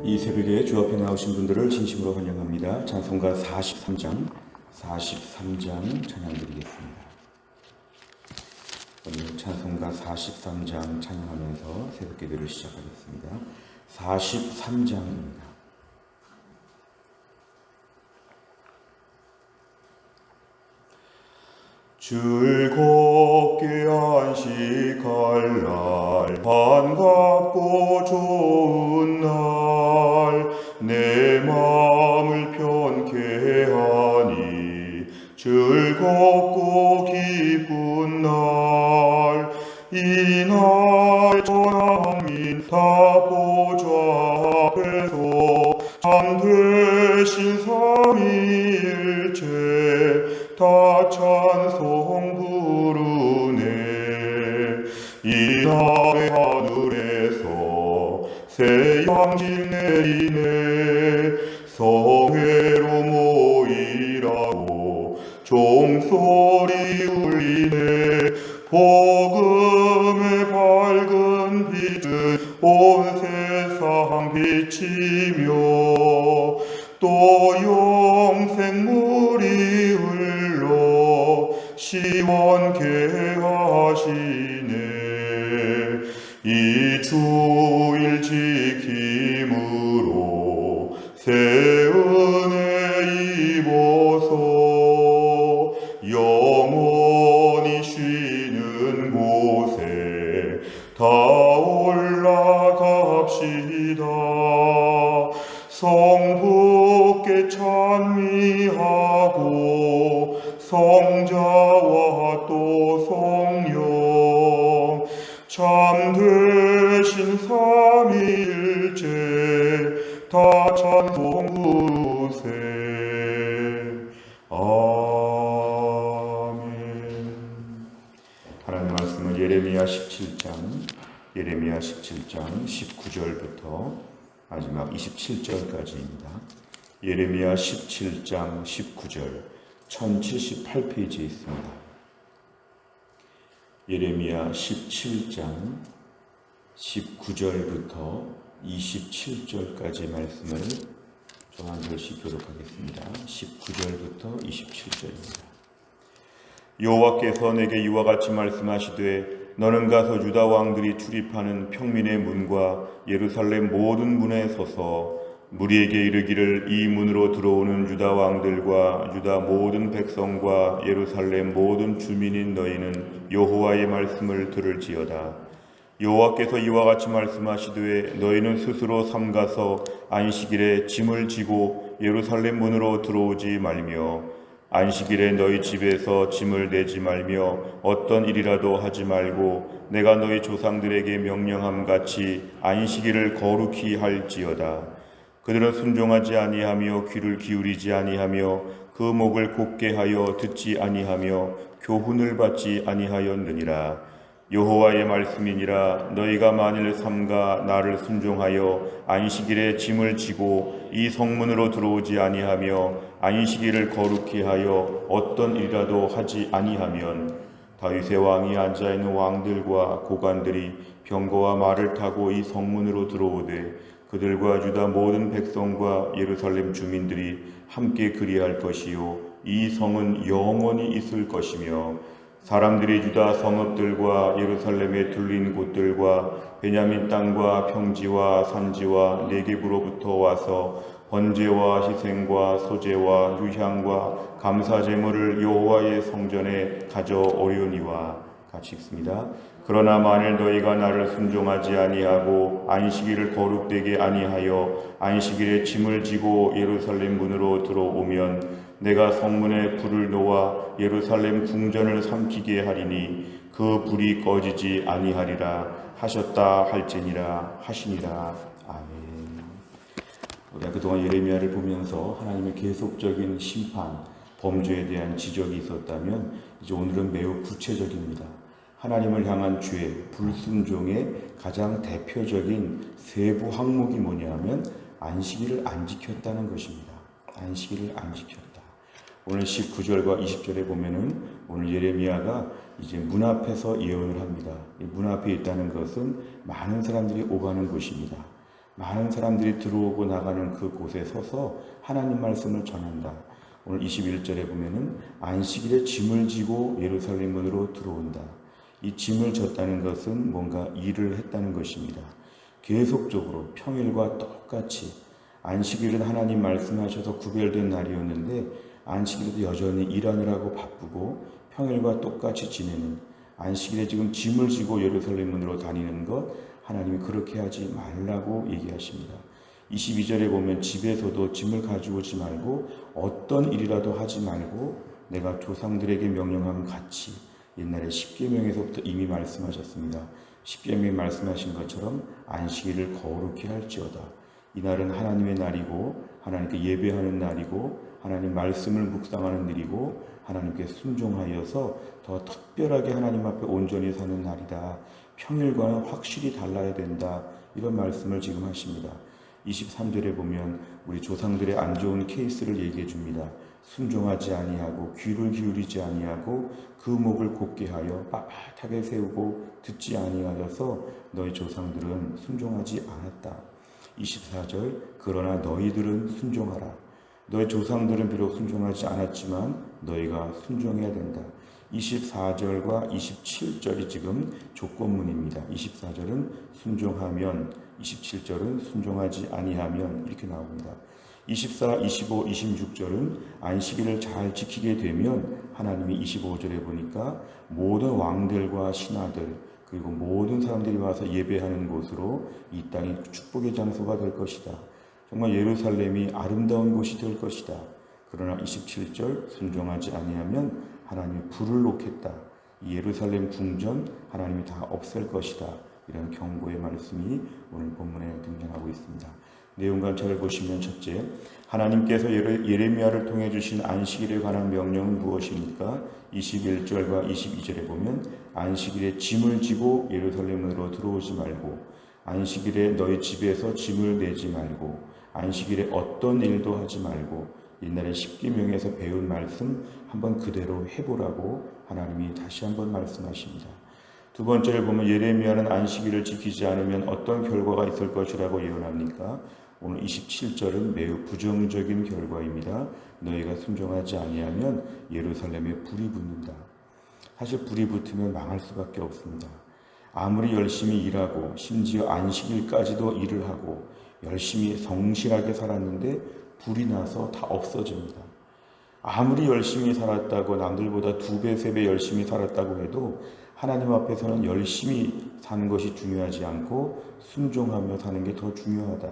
이 새벽에 주 앞에 나오신 분들을 진심으로 환영합니다. 찬송가 43장 찬양드리겠습니다. 오늘 찬송가 43장 찬양하면서 새벽 기도를 시작하겠습니다. 43장입니다. 즐겁게 안식할 날, 반갑고 좋은 날, 내 마음을 편케 하니 즐겁고 기쁜 날, 이날 전하민 다 보좌 앞에서 참되신 삼위일체 다 찬송 부르네. 이날의 하늘에서 새 양식 내리네. 성회로 모이라고 종소리 울리네. 복음의 밝은 빛을 온 세상 비치며 또 영생물이 흘러 시원케 하시네. 이 주일 지킴으로 새 은혜 입어서 영원히 쉬는 곳에 다 올라갑시다. 성부께 찬미하고 성자와 또 성령 참되신 삼위일체 다 찬송 부르세. 아멘. 하나님 말씀은 예레미야 17장 19절부터 마지막 27절까지입니다. 예레미야 17장 19절 1078페이지에 있습니다. 예레미야 17장 19절부터 27절까지 말씀을 좀 한 절씩 교독하겠습니다. 19절부터 27절입니다. 여호와께서 내게 이와 같이 말씀하시되 너는 가서 유다 왕들이 출입하는 평민의 문과 예루살렘 모든 문에 서서 무리에게 이르기를 이 문으로 들어오는 유다 왕들과 유다 모든 백성과 예루살렘 모든 주민인 너희는 여호와의 말씀을 들을지어다. 여호와께서 이와 같이 말씀하시되 너희는 스스로 삼가서 안식일에 짐을 지고 예루살렘 문으로 들어오지 말며 안식일에 너희 집에서 짐을 내지 말며 어떤 일이라도 하지 말고 내가 너희 조상들에게 명령함 같이 안식일을 거룩히 할지어다. 그들은 순종하지 아니하며 귀를 기울이지 아니하며 그 목을 곧게 하여 듣지 아니하며 교훈을 받지 아니하였느니라. 여호와의 말씀이니라. 너희가 만일 삼가 나를 순종하여 안식일에 짐을 지고 이 성문으로 들어오지 아니하며 안식일을 거룩히 하여 어떤 일이라도 하지 아니하면 다윗의 왕이 앉아있는 왕들과 고관들이 병거와 말을 타고 이 성문으로 들어오되 그들과 유다 모든 백성과 예루살렘 주민들이 함께 그리할 것이요 이 성은 영원히 있을 것이며 사람들이 유다 성읍들과 예루살렘에 둘린 곳들과 베냐민 땅과 평지와 산지와 네겝으로부터 와서 번제와 희생과 소제와 유향과 감사제물을 여호와의 성전에 가져오려니와. 같이 읽습니다. 그러나 만일 너희가 나를 순종하지 아니하고 안식일을 거룩되게 아니하여 안식일에 짐을 지고 예루살렘 문으로 들어오면 내가 성문에 불을 놓아 예루살렘 궁전을 삼키게 하리니 그 불이 꺼지지 아니하리라 하셨다 할지니라 하시니라. 아멘. 우리가 그동안 예레미야를 보면서 하나님의 계속적인 심판, 범죄에 대한 지적이 있었다면 이제 오늘은 매우 구체적입니다. 하나님을 향한 죄, 불순종의 가장 대표적인 세부 항목이 뭐냐면 안식일을 안 지켰다는 것입니다. 안식일을 안 지켰다. 오늘 19절과 20절에 보면은 오늘 예레미야가 이제 문 앞에서 예언을 합니다. 문 앞에 있다는 것은 많은 사람들이 오가는 곳입니다. 많은 사람들이 들어오고 나가는 그 곳에 서서 하나님 말씀을 전한다. 오늘 21절에 보면은 안식일에 짐을 지고 예루살렘 문으로 들어온다. 이 짐을 졌다는 것은 뭔가 일을 했다는 것입니다. 계속적으로 평일과 똑같이 안식일은 하나님 말씀하셔서 구별된 날이었는데 안식일에도 여전히 일하느라고 바쁘고 평일과 똑같이 지내는 안식일에 지금 짐을 지고 예루살렘 문으로 다니는 것 하나님이 그렇게 하지 말라고 얘기하십니다. 22절에 보면 집에서도 짐을 가지고 오지 말고 어떤 일이라도 하지 말고 내가 조상들에게 명령한 같이 옛날에 십계명에서부터 이미 말씀하셨습니다. 십계명에 말씀하신 것처럼 안식일을 거룩히 할지어다. 이날은 하나님의 날이고 하나님께 예배하는 날이고 하나님 말씀을 묵상하는 일이고 하나님께 순종하여서 더 특별하게 하나님 앞에 온전히 사는 날이다. 평일과는 확실히 달라야 된다. 이런 말씀을 지금 하십니다. 23절에 보면 우리 조상들의 안 좋은 케이스를 얘기해 줍니다. 순종하지 아니하고 귀를 기울이지 아니하고 그 목을 곧게 하여 빳빳하게 세우고 듣지 아니하여서 너희 조상들은 순종하지 않았다. 24절 그러나 너희들은 순종하라. 너희 조상들은 비록 순종하지 않았지만 너희가 순종해야 된다. 24절과 27절이 지금 조건문입니다. 24절은 순종하면 27절은 순종하지 아니하면 이렇게 나옵니다. 24, 25, 26절은 안식일을 잘 지키게 되면 하나님이 25절에 보니까 모든 왕들과 신하들 그리고 모든 사람들이 와서 예배하는 곳으로 이 땅이 축복의 장소가 될 것이다. 정말 예루살렘이 아름다운 곳이 될 것이다. 그러나 27절 순종하지 아니하면 하나님이 불을 놓겠다. 이 예루살렘 궁전 하나님이 다 없앨 것이다. 이런 경고의 말씀이 오늘 본문에 등장하고 있습니다. 내용 관찰을 보시면 첫째, 하나님께서 예레미야를 통해 주신 안식일에 관한 명령은 무엇입니까? 21절과 22절에 보면 안식일에 짐을 지고 예루살렘으로 들어오지 말고 안식일에 너희 집에서 짐을 내지 말고 안식일에 어떤 일도 하지 말고 옛날에 십계명에서 배운 말씀 한번 그대로 해보라고 하나님이 다시 한번 말씀하십니다. 두 번째를 보면 예레미야는 안식일을 지키지 않으면 어떤 결과가 있을 것이라고 예언합니까? 오늘 27절은 매우 부정적인 결과입니다. 너희가 순종하지 아니하면 예루살렘에 불이 붙는다. 사실 불이 붙으면 망할 수밖에 없습니다. 아무리 열심히 일하고 심지어 안식일까지도 일을 하고 열심히 성실하게 살았는데 불이 나서 다 없어집니다. 아무리 열심히 살았다고 남들보다 2배, 3배 열심히 살았다고 해도 하나님 앞에서는 열심히 사는 것이 중요하지 않고 순종하며 사는 게 더 중요하다.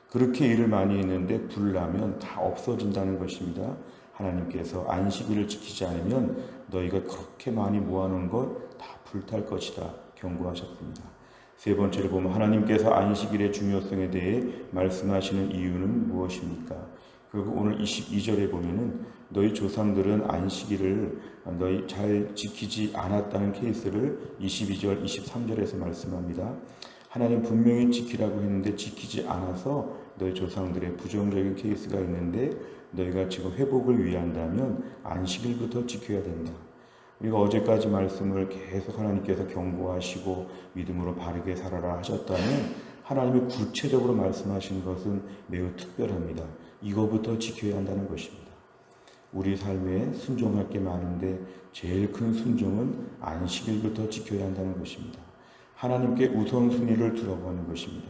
그렇게 일을 많이 했는데 불 나면 다 없어진다는 것입니다. 하나님께서 안식일을 지키지 않으면 너희가 그렇게 많이 모아놓은 것 다 불탈 것이다 경고하셨습니다. 세 번째로 보면 하나님께서 안식일의 중요성에 대해 말씀하시는 이유는 무엇입니까? 결국 오늘 22절에 보면은 너희 조상들은 안식일을 너희 잘 지키지 않았다는 케이스를 22절, 23절에서 말씀합니다. 하나님 분명히 지키라고 했는데 지키지 않아서 너희 조상들의 부정적인 케이스가 있는데 너희가 지금 회복을 위한다면 안식일부터 지켜야 된다. 우리가 어제까지 말씀을 계속 하나님께서 경고하시고 믿음으로 바르게 살아라 하셨다면 하나님이 구체적으로 말씀하신 것은 매우 특별합니다. 이거부터 지켜야 한다는 것입니다. 우리 삶에 순종할 게 많은데 제일 큰 순종은 안식일부터 지켜야 한다는 것입니다. 하나님께 우선순위를 두라고 하는 것입니다.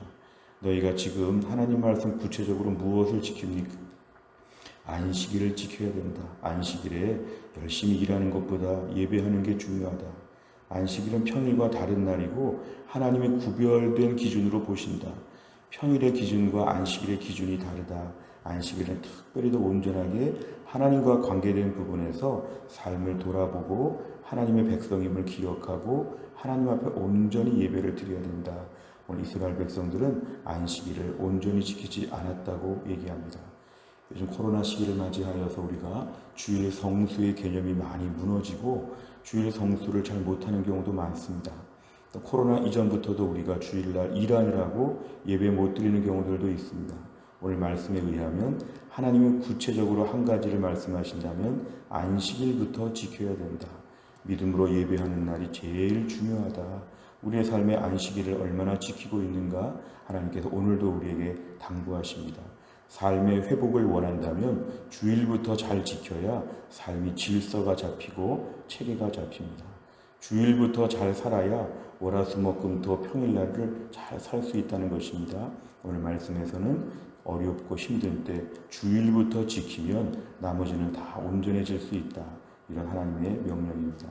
너희가 지금 하나님 말씀 구체적으로 무엇을 지킵니까? 안식일을 지켜야 된다. 안식일에 열심히 일하는 것보다 예배하는 게 중요하다. 안식일은 평일과 다른 날이고 하나님의 구별된 기준으로 보신다. 평일의 기준과 안식일의 기준이 다르다. 안식일은 특별히 더 온전하게 하나님과 관계된 부분에서 삶을 돌아보고 하나님의 백성임을 기억하고 하나님 앞에 온전히 예배를 드려야 된다. 오늘 이스라엘 백성들은 안식일을 온전히 지키지 않았다고 얘기합니다. 요즘 코로나 시기를 맞이하여서 우리가 주일 성수의 개념이 많이 무너지고 주일 성수를 잘 못하는 경우도 많습니다. 또 코로나 이전부터도 우리가 주일날 일하느라고 예배 못 드리는 경우들도 있습니다. 오늘 말씀에 의하면 하나님은 구체적으로 한 가지를 말씀하신다면 안식일부터 지켜야 된다. 믿음으로 예배하는 날이 제일 중요하다. 우리의 삶의 안식일을 얼마나 지키고 있는가 하나님께서 오늘도 우리에게 당부하십니다. 삶의 회복을 원한다면 주일부터 잘 지켜야 삶이 질서가 잡히고 체계가 잡힙니다. 주일부터 잘 살아야 월화수목금토 평일날을 잘 살 수 있다는 것입니다. 오늘 말씀에서는 어렵고 힘든 때 주일부터 지키면 나머지는 다 온전해질 수 있다. 이런 하나님의 명령입니다.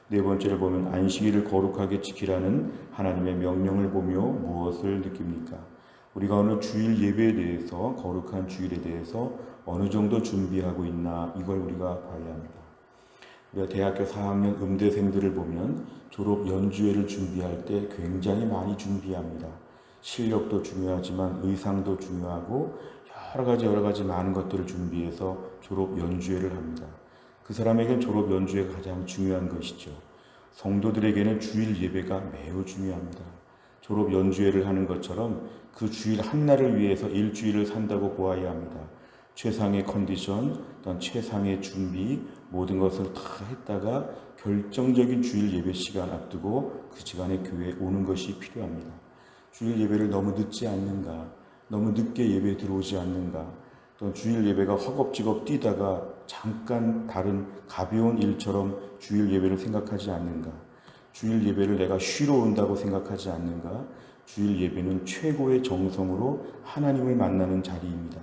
네 번째를 보면 안식일을 거룩하게 지키라는 하나님의 명령을 보며 무엇을 느낍니까? 우리가 오늘 주일 예배에 대해서, 거룩한 주일에 대해서 어느 정도 준비하고 있나, 이걸 우리가 봐야 합니다. 우리가 대학교 4학년 음대생들을 보면 졸업 연주회를 준비할 때 굉장히 많이 준비합니다. 실력도 중요하지만 의상도 중요하고 여러 가지 많은 것들을 준비해서 졸업 연주회를 합니다. 그 사람에게는 졸업 연주회가 가장 중요한 것이죠. 성도들에게는 주일 예배가 매우 중요합니다. 졸업 연주회를 하는 것처럼 그 주일 한날을 위해서 일주일을 산다고 보아야 합니다. 최상의 컨디션, 또한 최상의 준비, 모든 것을 다 했다가 결정적인 주일 예배 시간 앞두고 그 시간에 교회에 오는 것이 필요합니다. 주일 예배를 너무 늦지 않는가, 너무 늦게 예배에 들어오지 않는가, 또 주일 예배가 허겁지겁 뛰다가 잠깐 다른 가벼운 일처럼 주일 예배를 생각하지 않는가, 주일 예배를 내가 쉬러 온다고 생각하지 않는가. 주일 예배는 최고의 정성으로 하나님을 만나는 자리입니다.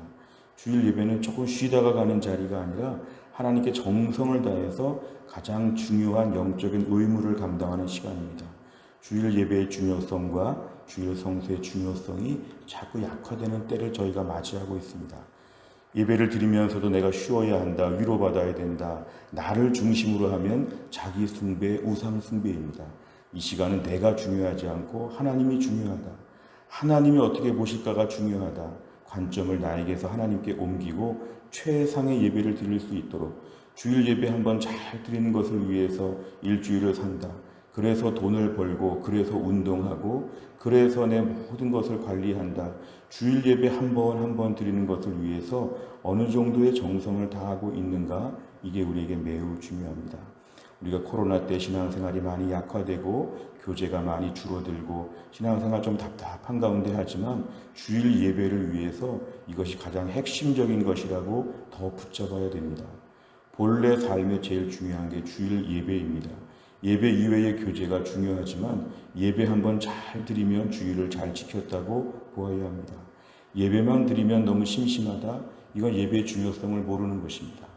주일 예배는 조금 쉬다가 가는 자리가 아니라 하나님께 정성을 다해서 가장 중요한 영적인 의무를 감당하는 시간입니다. 주일 예배의 중요성과 주일 성수의 중요성이 자꾸 약화되는 때를 저희가 맞이하고 있습니다. 예배를 드리면서도 내가 쉬어야 한다, 위로받아야 된다, 나를 중심으로 하면 자기 숭배, 우상 숭배입니다. 이 시간은 내가 중요하지 않고 하나님이 중요하다. 하나님이 어떻게 보실까가 중요하다. 관점을 나에게서 하나님께 옮기고 최상의 예배를 드릴 수 있도록 주일 예배 한번 잘 드리는 것을 위해서 일주일을 산다. 그래서 돈을 벌고, 그래서 운동하고, 그래서 내 모든 것을 관리한다. 주일 예배 한 번 드리는 것을 위해서 어느 정도의 정성을 다하고 있는가? 이게 우리에게 매우 중요합니다. 우리가 코로나 때 신앙생활이 많이 약화되고 교제가 많이 줄어들고 신앙생활 좀 답답한 가운데 하지만 주일 예배를 위해서 이것이 가장 핵심적인 것이라고 더 붙잡아야 됩니다. 본래 삶에 제일 중요한 게 주일 예배입니다. 예배 이외의 교제가 중요하지만 예배 한번 잘 드리면 주일을 잘 지켰다고 보아야 합니다. 예배만 드리면 너무 심심하다. 이건 예배의 중요성을 모르는 것입니다.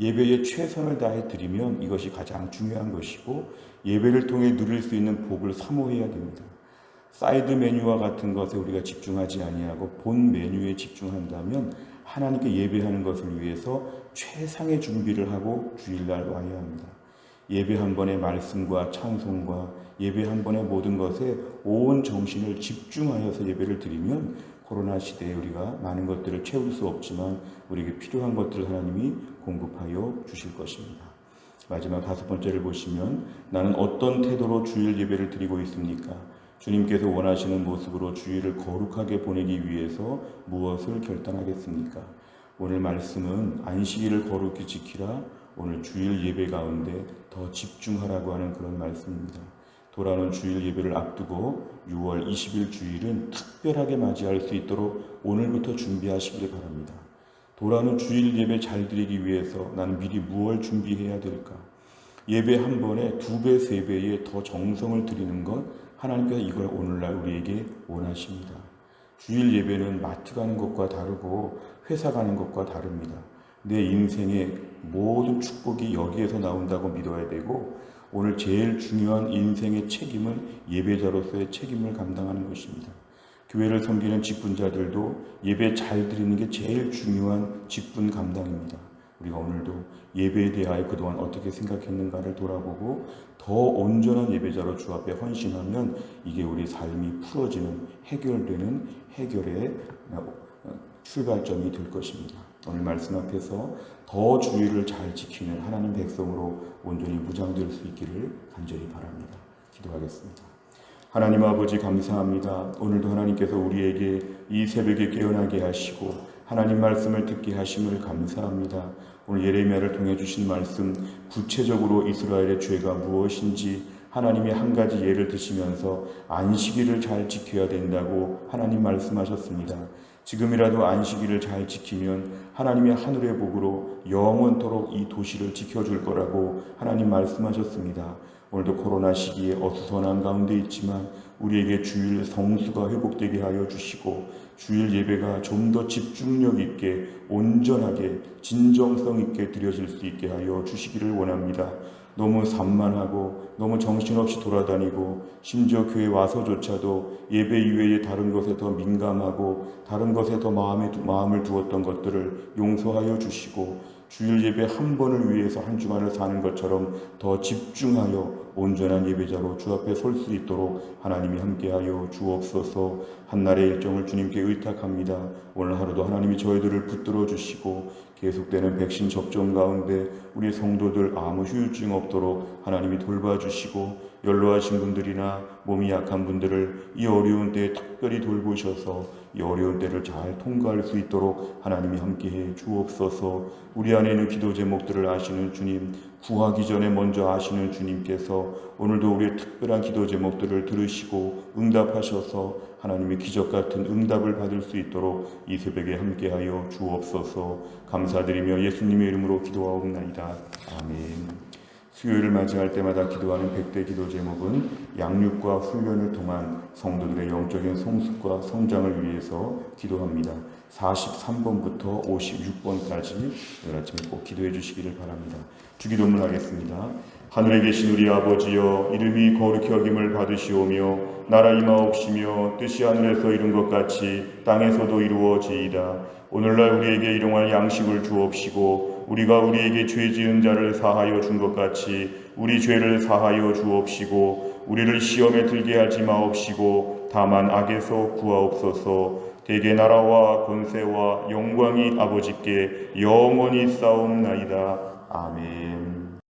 예배에 최선을 다해 드리면 이것이 가장 중요한 것이고 예배를 통해 누릴 수 있는 복을 사모해야 됩니다. 사이드 메뉴와 같은 것에 우리가 집중하지 아니하고 본 메뉴에 집중한다면 하나님께 예배하는 것을 위해서 최상의 준비를 하고 주일날 와야 합니다. 예배 한 번의 말씀과 찬송과 예배 한 번의 모든 것에 온 정신을 집중하여서 예배를 드리면 코로나 시대에 우리가 많은 것들을 채울 수 없지만 우리에게 필요한 것들을 하나님이 공급하여 주실 것입니다. 마지막 5번째를 보시면 나는 어떤 태도로 주일 예배를 드리고 있습니까? 주님께서 원하시는 모습으로 주일을 거룩하게 보내기 위해서 무엇을 결단하겠습니까? 오늘 말씀은 안식일을 거룩히 지키라, 오늘 주일 예배 가운데 더 집중하라고 하는 그런 말씀입니다. 돌아오는 주일 예배를 앞두고 6월 20일 주일은 특별하게 맞이할 수 있도록 오늘부터 준비하시길 바랍니다. 돌아오는 주일 예배 잘 드리기 위해서 나는 미리 무엇을 준비해야 될까? 예배 한 번에 2배, 3배의 더 정성을 드리는 것, 하나님께서 이걸 오늘날 우리에게 원하십니다. 주일 예배는 마트 가는 것과 다르고 회사 가는 것과 다릅니다. 내 인생의 모든 축복이 여기에서 나온다고 믿어야 되고 오늘 제일 중요한 인생의 책임은 예배자로서의 책임을 감당하는 것입니다. 교회를 섬기는 직분자들도 예배 잘 드리는 게 제일 중요한 직분 감당입니다. 우리가 오늘도 예배에 대하여 그동안 어떻게 생각했는가를 돌아보고 더 온전한 예배자로 주 앞에 헌신하면 이게 우리 삶이 풀어지는 해결되는 해결의 출발점이 될 것입니다. 오늘 말씀 앞에서 더 주일을 잘 지키는 하나님 백성으로 온전히 무장될 수 있기를 간절히 바랍니다. 기도하겠습니다. 하나님 아버지 감사합니다. 오늘도 하나님께서 우리에게 이 새벽에 깨어나게 하시고 하나님 말씀을 듣게 하심을 감사합니다. 오늘 예레미야를 통해 주신 말씀 구체적으로 이스라엘의 죄가 무엇인지 하나님의 한 가지 예를 드시면서 안식일을 잘 지켜야 된다고 하나님 말씀하셨습니다. 지금이라도 안식일을 잘 지키면 하나님의 하늘의 복으로 영원토록 이 도시를 지켜줄 거라고 하나님 말씀하셨습니다. 오늘도 코로나 시기에 어수선한 가운데 있지만 우리에게 주일 성수가 회복되게 하여 주시고 주일 예배가 좀 더 집중력 있게 온전하게 진정성 있게 드려질 수 있게 하여 주시기를 원합니다. 너무 산만하고 너무 정신없이 돌아다니고 심지어 교회 와서조차도 예배 이외에 다른 것에 더 민감하고 다른 것에 더 마음을 두었던 것들을 용서하여 주시고 주일 예배 한 번을 위해서 한 주간을 사는 것처럼 더 집중하여 온전한 예배자로 주 앞에 설 수 있도록 하나님이 함께하여 주옵소서. 한날의 일정을 주님께 의탁합니다. 오늘 하루도 하나님이 저희들을 붙들어 주시고 계속되는 백신 접종 가운데 우리 성도들 아무 후유증 없도록 하나님이 돌봐주시고 연로하신 분들이나 몸이 약한 분들을 이 어려운 때에 특별히 돌보셔서 이 어려운 때를 잘 통과할 수 있도록 하나님이 함께해 주옵소서. 우리 안에 있는 기도 제목들을 아시는 주님, 구하기 전에 먼저 아시는 주님께서 오늘도 우리의 특별한 기도 제목들을 들으시고 응답하셔서 하나님의 기적 같은 응답을 받을 수 있도록 이 새벽에 함께하여 주옵소서. 감사드리며 예수님의 이름으로 기도하옵나이다. 아멘. 수요일을 맞이할 때마다 기도하는 100대 기도 제목은 양육과 훈련을 통한 성도들의 영적인 성숙과 성장을 위해서 기도합니다. 43번부터 56번까지 오늘 아침에 꼭 기도해 주시기를 바랍니다. 주기도문 하겠습니다. 하늘에 계신 우리 아버지여, 이름이 거룩히 여김을 받으시오며 나라 임하옵시며 뜻이 하늘에서 이룬 것 같이 땅에서도 이루어지이다. 오늘날 우리에게 일용할 양식을 주옵시고 우리가 우리에게 죄 지은 자를 사하여 준 것 같이 우리 죄를 사하여 주옵시고 우리를 시험에 들게 하지 마옵시고 다만 악에서 구하옵소서. 대개 나라와 권세와 영광이 아버지께 영원히 싸움나이다. 아멘.